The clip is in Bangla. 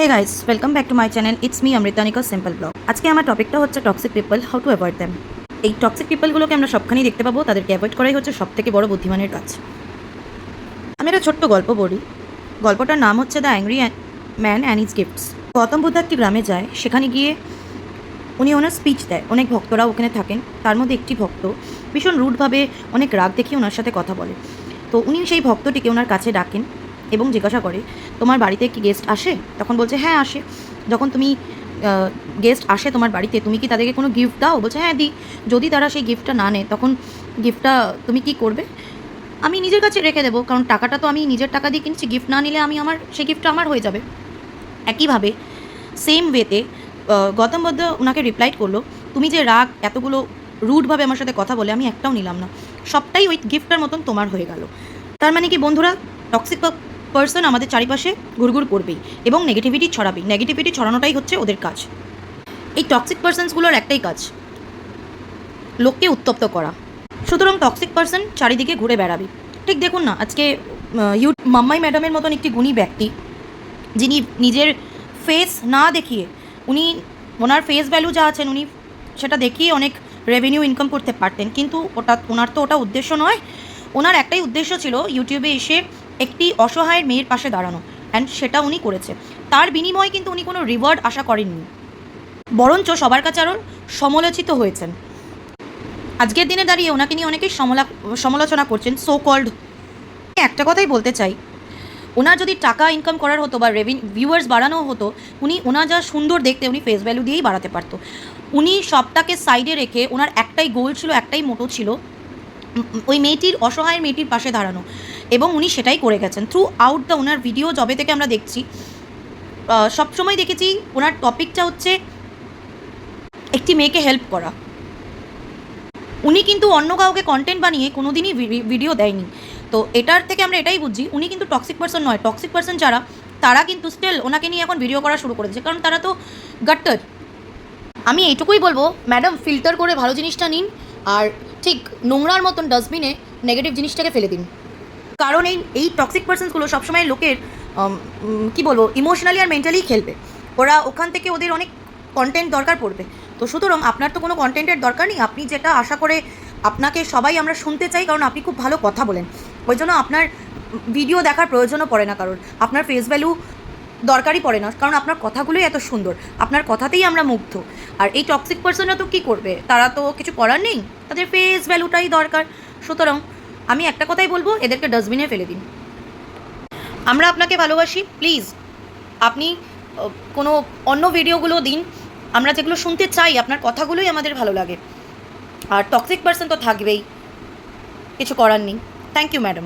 Hey guys, welcome back to my channel. It's me Amritanika simple blog. আজকে আমার টপিকটা হচ্ছে toxic people, how to avoid them. এই টক্সিক পিপলগুলোকে আমরা সবখানেই দেখতে পাবো, তাদেরকে অ্যাভয়েড করাই হচ্ছে সবথেকে বড় বুদ্ধিমানের কাজ। আমি একটা ছোট্ট গল্প বলি। গল্পটার নাম হচ্ছে the angry man and his gifts. Gautam Buddha একটি গ্রামে যায়, সেখানে গিয়ে উনি ওনার স্পিচ দেয়। অনেক ভক্তরা ওখানে থাকেন, তার মধ্যে একটি ভক্ত ভীষণ রুডভাবে অনেক রাগ দেখিয়ে ওনার সাথে কথা বলে। তো উনি সেই ভক্তটিকে ওনার কাছে ডাকেন এবং জিজ্ঞাসা করে, তোমার বাড়িতে কি গেস্ট আসে? তখন বলছে, হ্যাঁ আসে। যখন তুমি গেস্ট আসে তোমার বাড়িতে, তুমি কি তাদেরকে কোনো গিফট দাও? বলছে, হ্যাঁ দিই। যদি তারা সেই গিফটটা না নেয়, তখন গিফটটা তুমি কি করবে? আমি নিজের কাছে রেখে দেবো, কারণ টাকাটা তো আমি নিজের টাকা দিয়ে কিনছি। গিফট না নিলে সেই গিফটটা আমার হয়ে যাবে। একইভাবে সেম ওয়েতে গৌতম বুদ্ধ ওনাকে রিপ্লাইড করলো, তুমি যে রাগ এতগুলো রুডভাবে আমার সাথে কথা বলে, আমি একটাও নিলাম না, সবটাই ওই গিফটটার মতন তোমার হয়ে গেল। তার মানে কি বন্ধুরা, টক্সিক পার্সন আমাদের চারিপাশে ঘুরঘুর করবেই এবং নেগেটিভিটি ছড়াবেই। নেগেটিভিটি ছড়ানোটাই হচ্ছে ওদের কাজ। এই টক্সিক পার্সনসগুলোর একটাই কাজ, লোককে উত্তপ্ত করা। সুতরাং টক্সিক পার্সন চারিদিকে ঘুরে বেড়াবে। ঠিক দেখুন না, আজকে মাম্মাই ম্যাডামের মতন একটি গুণী ব্যক্তি, যিনি নিজের ফেস না দেখিয়ে, ওনার ফেস ভ্যালু যা আছেন উনি সেটা দেখিয়ে অনেক রেভিনিউ ইনকাম করতে পারতেন, কিন্তু ওনার তো ওটা উদ্দেশ্য নয়। ওনার একটাই উদ্দেশ্য ছিল ইউটিউবে এসে একটি অসহায়ের মেয়ের পাশে দাঁড়ানো, অ্যান্ড সেটা উনি করেছে। তার বিনিময়ে কিন্তু উনি কোনো রিওয়ার্ড আশা করেননি, বরঞ্চ সবার কাছে আরও সমালোচিত হয়েছেন। আজকের দিনে দাঁড়িয়ে ওনাকে নিয়ে অনেকেই সমালোচনা করছেন, সো কল্ড। একটা কথাই বলতে চাই, ওনার যদি টাকা ইনকাম করার হতো বা ভিউয়ার্স বাড়ানো হতো, ওনার যা সুন্দর দেখতে, উনি ফেস ভ্যালু দিয়েই বাড়াতে পারতো। উনি সবটাকে সাইডে রেখে ওনার একটাই গোল ছিল, একটাই মোটো ছিল, ওই মেয়েটির, অসহায় মেয়েটির পাশে দাঁড়ানো, এবং উনি সেটাই করে গেছেন through out the. Owner video যবে থেকে আমরা দেখছি, সবসময় দেখেছি ওনার টপিকটা হচ্ছে একটি মেয়েকে হেল্প করা। উনি কিন্তু অন্য কাউকে কন্টেন্ট বানিয়ে কোনো দিনই ভিডিও দেয়নি। তো এটার থেকে আমরা এটাই বুঝছি, উনি কিন্তু টক্সিক পার্সন নয়। টক্সিক পার্সন যারা, তারা কিন্তু স্টিল ওনাকে নিয়ে এখন ভিডিও করা শুরু করেছে, কারণ তারা তো গাট্টার। আমি এইটুকুই বলবো, ম্যাডাম ফিল্টার করে ভালো জিনিসটা নিন, আর ঠিক নোংরার মতন ডাস্টবিনে নেগেটিভ জিনিসটাকে ফেলে দিন। কারণ এই টক্সিক পার্সনসগুলো সবসময় লোকের কী বলবো, ইমোশনালি আর মেন্টালি খেলবে। ওরা ওখান থেকে ওদের অনেক কন্টেন্ট দরকার পড়বে। তো সুতরাং আপনার তো কোনো কন্টেন্টের দরকার নেই। আপনি যেটা আশা করে আপনাকে সবাই আমরা শুনতে চাই, কারণ আপনি খুব ভালো কথা বলেন, ওই জন্য আপনার ভিডিও দেখার প্রয়োজনও পড়ে না, কারণ আপনার ফেস ভ্যালু দরকারই পড়ে না, কারণ আপনার কথাগুলোই এত সুন্দর, আপনার কথাতেই আমরা মুগ্ধ। আর এই টক্সিক পার্সনরা তো কী করবে, তারা তো কিছু করার নেই, তাদের ফেস ভ্যালুটাই দরকার। সুতরাং আমি একটা কথাই বলবো, এদেরকে ডাস্টবিনে ফেলে দিন। আমরা আপনাকে ভালোবাসি, প্লিজ আপনি কোনো অন্য ভিডিওগুলো দিন, আমরা যেগুলো শুনতে চাই, আপনার কথাগুলোই আমাদের ভালো লাগে। আর টক্সিক পার্সন তো থাকবেই, কিছু করার নেই। Thank you madam.